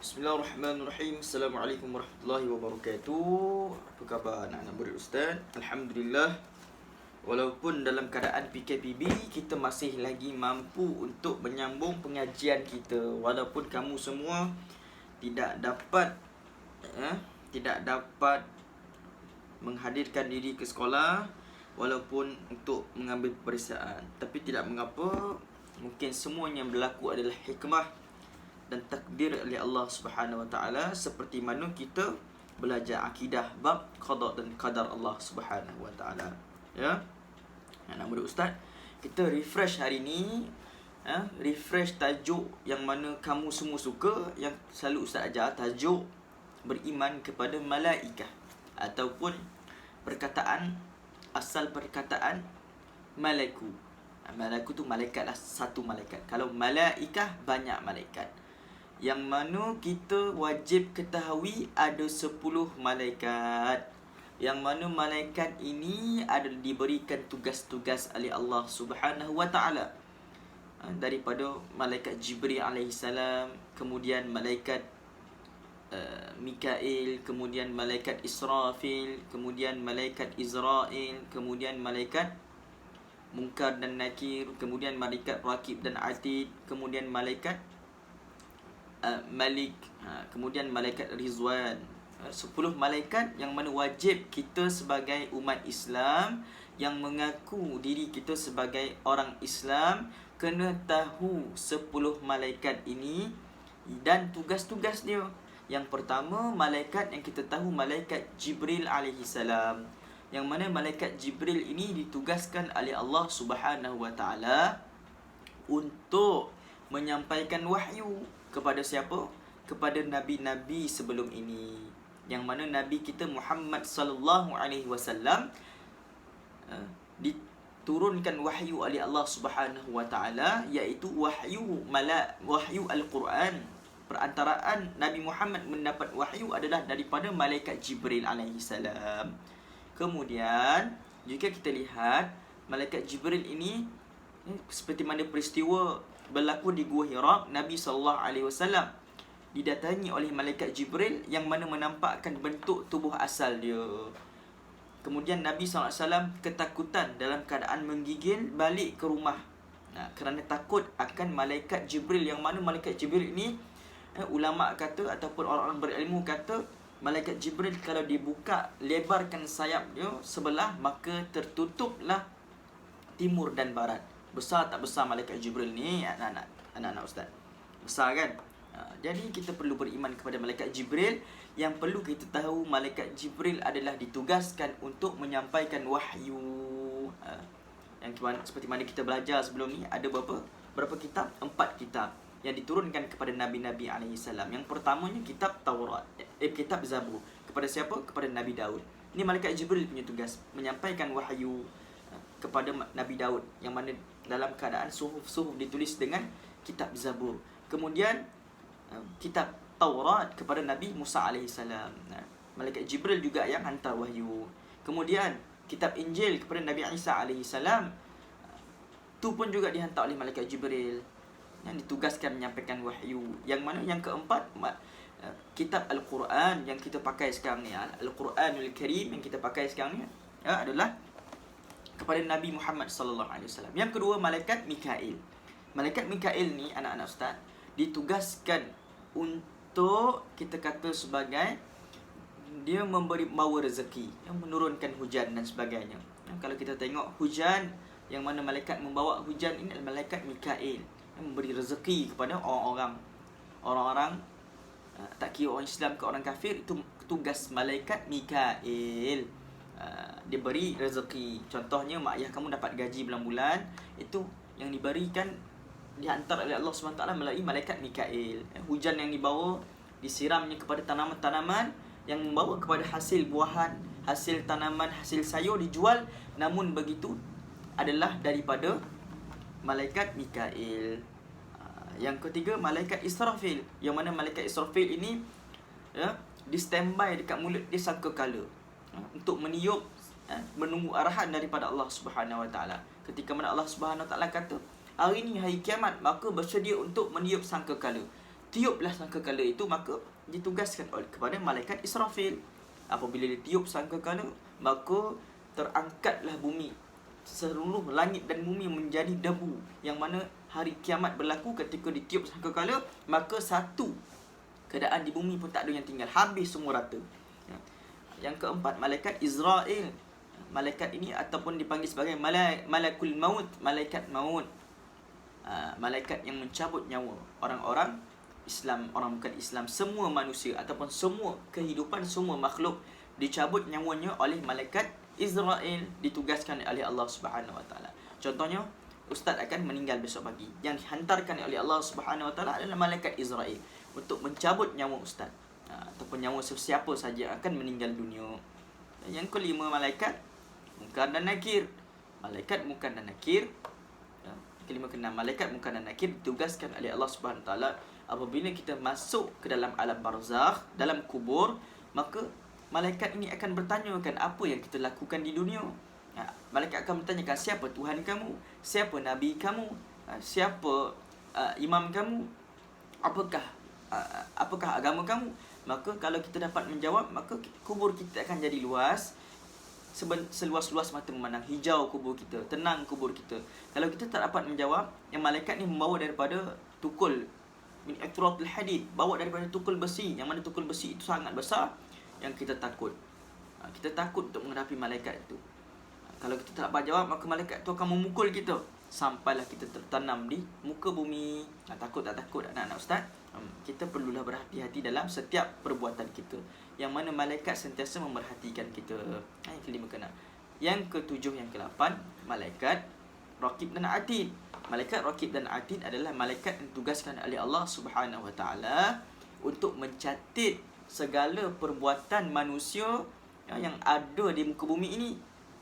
Bismillahirrahmanirrahim. Assalamualaikum warahmatullahi wabarakatuh. Apa khabar anak-anak murid Ustaz? Alhamdulillah. Walaupun dalam keadaan PKPB, kita masih lagi mampu untuk menyambung pengajian kita. Walaupun kamu semua tidak dapat menghadirkan diri ke sekolah, walaupun untuk mengambil peperiksaan. Tapi tidak mengapa, mungkin semuanya berlaku adalah hikmah dan takdir oleh Allah Subhanahu Wa Taala, seperti mana kita belajar akidah bab qada dan qadar Allah Subhanahu Wa Taala. Ya. Anak murid Ustaz, kita refresh hari ni, refresh tajuk yang mana kamu semua suka, yang selalu Ustaz ajar, tajuk beriman kepada malaikah, ataupun asal perkataan malaiku. Malaiku tu malaikat lah, satu malaikat. Kalau malaikah, banyak malaikat. Yang mana kita wajib ketahui ada 10 malaikat. Yang mana malaikat ini ada diberikan tugas-tugas oleh Allah Subhanahu Wa Taala. Daripada malaikat Jibril alaihissalam, kemudian malaikat Mikail, kemudian malaikat Israfil, kemudian malaikat Izrail, kemudian malaikat Munkar dan Nakir, kemudian malaikat Raqib dan Atid, kemudian malaikat Malik, kemudian malaikat Rizwan. 10 malaikat yang mana wajib kita sebagai umat Islam yang mengaku diri kita sebagai orang Islam kena tahu 10 malaikat ini dan tugas-tugas dia. Yang pertama, malaikat yang kita tahu malaikat Jibril alaihissalam, yang mana malaikat Jibril ini ditugaskan oleh Allah Subhanahu Wa Taala untuk menyampaikan wahyu kepada siapa? Kepada nabi-nabi sebelum ini. Yang mana nabi kita Muhammad sallallahu alaihi wasallam diturunkan wahyu oleh Allah Subhanahu Wa Taala, iaitu wahyu Al-Quran. Perantaraan Nabi Muhammad mendapat wahyu adalah daripada malaikat Jibril alaihi salam. Kemudian jika kita lihat malaikat Jibril ini, seperti mana peristiwa berlaku di Gua Hira, Nabi SAW didatangi oleh malaikat Jibril yang mana menampakkan bentuk tubuh asal dia. Kemudian Nabi SAW ketakutan dalam keadaan menggigil balik ke rumah, kerana takut akan malaikat Jibril. Yang mana malaikat Jibril ini, ulama kata ataupun orang-orang berilmu kata, malaikat Jibril kalau dibuka, lebarkan sayap dia sebelah, maka tertutuplah timur dan barat. Besar tak besar malaikat Jibril ni anak-anak Ustaz? Besar kan? Jadi kita perlu beriman kepada malaikat Jibril. Yang perlu kita tahu, malaikat Jibril adalah ditugaskan untuk menyampaikan wahyu. Yang seperti mana kita belajar sebelum ni, ada berapa kitab? 4 kitab yang diturunkan kepada nabi-nabi alaihissalam. Yang pertamanya kitab Taurat, kitab Zabur. Kepada siapa? Kepada Nabi Daud. Ini malaikat Jibril punya tugas, menyampaikan wahyu kepada Nabi Daud, yang mana dalam keadaan suhuf ditulis dengan kitab Zabur. Kemudian kitab Taurat kepada Nabi Musa alaihissalam. Malaikat Jibril juga yang hantar wahyu. Kemudian kitab Injil kepada Nabi Isa alaihissalam, tu pun juga dihantar oleh malaikat Jibril yang ditugaskan menyampaikan wahyu. Yang mana yang keempat, kitab Al-Quran yang kita pakai sekarang ni, Al-Quranul Karim yang kita pakai sekarang ni, adalah kepada Nabi Muhammad sallallahu alaihi wasallam. Yang kedua, malaikat Mikail. Malaikat Mikail ni anak-anak Ustaz ditugaskan untuk kita kata sebagai dia membawa rezeki, yang menurunkan hujan dan sebagainya. Kalau kita tengok hujan, yang mana malaikat membawa hujan ini adalah malaikat Mikail, yang memberi rezeki kepada orang-orang tak kira orang Islam ke orang kafir. Itu tugas malaikat Mikail. Dia beri rezeki. Contohnya, mak ayah kamu dapat gaji bulan-bulan, itu yang diberikan, dihantar oleh Allah SWT melalui malaikat Mikail. Hujan yang dibawa, disiramnya kepada tanaman-tanaman, yang membawa kepada hasil buahan, hasil tanaman, hasil sayur dijual. Namun begitu adalah daripada malaikat Mikail. Yang ketiga, malaikat Israfil, yang mana malaikat Israfil ini di standby dekat mulut dia sangkakala untuk meniup, menunggu arahan daripada Allah Subhanahu Wa Taala. Ketika mana Allah Subhanahu Wa Taala kata, hari ini hari kiamat, maka bersedia untuk meniup sangkakala. tiuplah sangkakala itu, maka ditugaskan kepada malaikat Israfil. Apabila ditiup sangkakala, maka terangkatlah bumi, seluruh langit dan bumi menjadi debu, yang mana hari kiamat berlaku ketika ditiup sangkakala, maka satu keadaan di bumi pun tak ada yang tinggal, habis semua rata. Yang keempat, malaikat Israel. Malaikat ini ataupun dipanggil sebagai malakul maut, malaikat maut. Malaikat yang mencabut nyawa orang-orang Islam, orang bukan Islam, semua manusia ataupun semua kehidupan, semua makhluk dicabut nyawanya oleh malaikat Israel, ditugaskan oleh Allah Subhanahu Wa Taala. Contohnya, ustaz akan meninggal besok pagi, yang dihantarkan oleh Allah Subhanahu Wa Taala adalah malaikat Israel untuk mencabut nyawa ustaz, ataupun nyawa sesiapa saja akan meninggal dunia. Yang kelima, malaikat Munkar dan Nakir. Malaikat Munkar dan Nakir, kelima keenam, malaikat Munkar dan Nakir ditugaskan oleh Allah Subhanahu Wa Taala apabila kita masuk ke dalam alam barzakh, dalam kubur, maka malaikat ini akan bertanyakan apa yang kita lakukan di dunia. Malaikat akan bertanyakan siapa Tuhan kamu, siapa Nabi kamu, siapa imam kamu, apakah agama kamu. Maka kalau kita dapat menjawab, maka kubur kita akan jadi luas, seluas-luas mata memandang, hijau kubur kita, tenang kubur kita. Kalau kita tak dapat menjawab, yang malaikat ni membawa daripada tukul min itratul hadid, bawa daripada tukul besi, yang mana tukul besi itu sangat besar, yang kita takut. Kita takut untuk menghadapi malaikat itu. Kalau kita tak dapat jawab, maka malaikat itu akan memukul kita sampailah kita tertanam di muka bumi. Takut tak takut anak-anak ustaz? Kita perlulah berhati-hati dalam setiap perbuatan kita, yang mana malaikat sentiasa memerhatikan kita. Yang kelima kena. Yang ketujuh, yang ke-8, malaikat Raqib dan Atid. Malaikat Raqib dan Atid adalah malaikat yang ditugaskan oleh Allah Subhanahu Wa Taala untuk mencatat segala perbuatan manusia yang ada di muka bumi ini.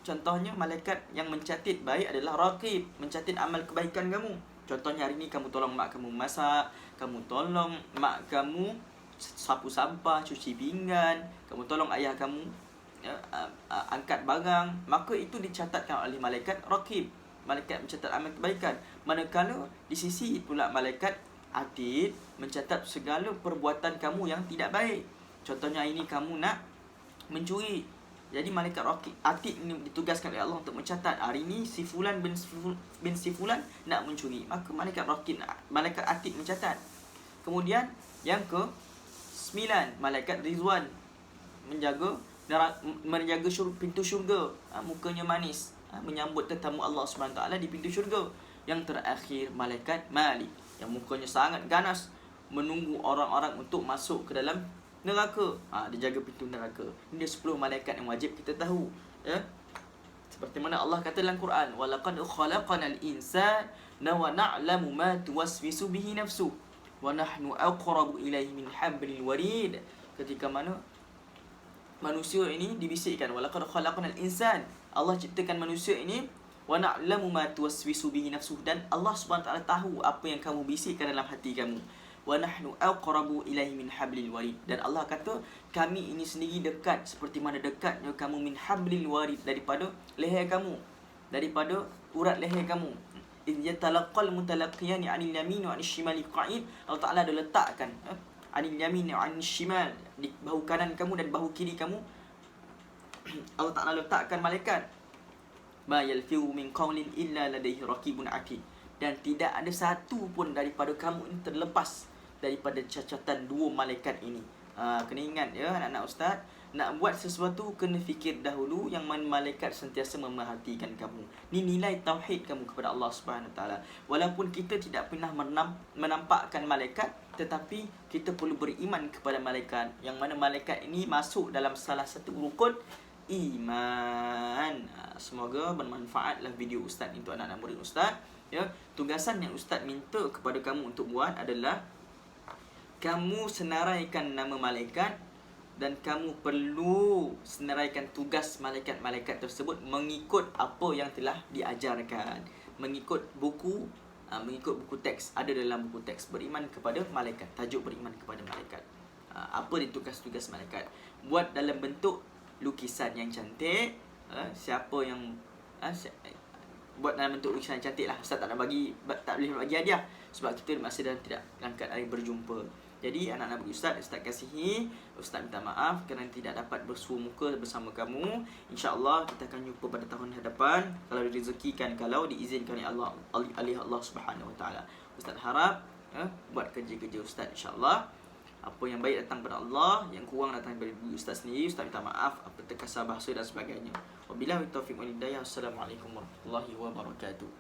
Contohnya, malaikat yang mencatat baik adalah Raqib, mencatat amal kebaikan kamu. Contohnya, hari ni kamu tolong mak kamu masak, kamu tolong mak kamu sapu sampah, cuci pinggan, kamu tolong ayah kamu angkat barang, maka itu dicatatkan oleh malaikat Raqib, malaikat mencatat amal kebaikan. Manakala di sisi pula malaikat Atid mencatat segala perbuatan kamu yang tidak baik. Contohnya, ini kamu nak mencuri, jadi malaikat Atid ini ditugaskan oleh Allah untuk mencatat, hari ini si fulan bin si fulan nak mencuri, maka malaikat Atid mencatat. Kemudian yang ke-9, malaikat Rizwan menjaga pintu syurga, mukanya manis, menyambut tetamu Allah SWT di pintu syurga. Yang terakhir, malaikat Malik, yang mukanya sangat ganas, menunggu orang-orang untuk masuk ke dalam neraka. Dia jaga pintu neraka. Ini 10 malaikat yang wajib kita tahu, ya. Seperti mana Allah kata dalam Quran, walaqad khalaqanal insana wa na'lamu ma tuwaswisu bihi nafsuhu wa nahnu aqrabu ilaihi min hablil warid. Ketika mana manusia ini dibisikkan, walaqad khalaqanal insan, Allah ciptakan manusia ini, wa na'lamu ma tuwaswisu bihi nafsuhu, dan Allah Subhanahu Wa Taala tahu apa yang kamu bisikkan dalam hati kamu. Wa nahnu aqrabu ilaihi min hablil warid, dan Allah kata kami ini sendiri dekat seperti mana dekatnya kamu min hablil warid, daripada leher kamu, daripada urat leher kamu. Idh yatalaqal mutalaqiyani 'anil yamin wa 'anil shimali qa'id. Allah Taala ada letakkan 'anil yamin wa 'anil shimal, di bahu kanan kamu dan bahu kiri kamu. Allah Taala letakkan malaikat. Ma yalfiu min qawlin illa ladaihi raqibun atid, dan tidak ada satu pun daripada kamu ini terlepas daripada cacatan 2 malaikat ini. Kena ingat, ya anak-anak ustaz, nak buat sesuatu kena fikir dahulu, yang mana malaikat sentiasa memerhatikan kamu. Ini nilai tauhid kamu kepada Allah Subhanahu Wa Taala. Walaupun kita tidak pernah menampakkan malaikat, tetapi kita perlu beriman kepada malaikat, yang mana malaikat ini masuk dalam salah satu rukun iman. Semoga bermanfaatlah video ustaz untuk anak-anak murid ustaz, ya. Tugasan yang ustaz minta kepada kamu untuk buat adalah kamu senaraikan nama malaikat, dan kamu perlu senaraikan tugas malaikat-malaikat tersebut mengikut apa yang telah diajarkan, mengikut buku teks, ada dalam buku teks beriman kepada malaikat, tajuk beriman kepada malaikat. Apa dia tugas-tugas malaikat? Buat dalam bentuk lukisan yang cantik. Siapa yang buat dalam bentuk lukisan yang cantik lah. Ustaz tak boleh bagi hadiah sebab kita masih dalam tidak angkat hari berjumpa. Jadi anak-anak bagi Ustaz kasihi. Ustaz minta maaf kerana tidak dapat bersua muka bersama kamu. InsyaAllah kita akan jumpa pada tahun hadapan, kalau direzekikan, kalau diizinkan oleh Allah Subhanahu Wa Taala. Ustaz harap buat kerja-kerja Ustaz insyaAllah. Apa yang baik datang pada Allah, yang kurang datang dari Ustaz sendiri. Ustaz minta maaf apa terkasar bahasa dan sebagainya. Wabillahi taufiq wal hidayah. Assalamualaikum warahmatullahi wabarakatuh.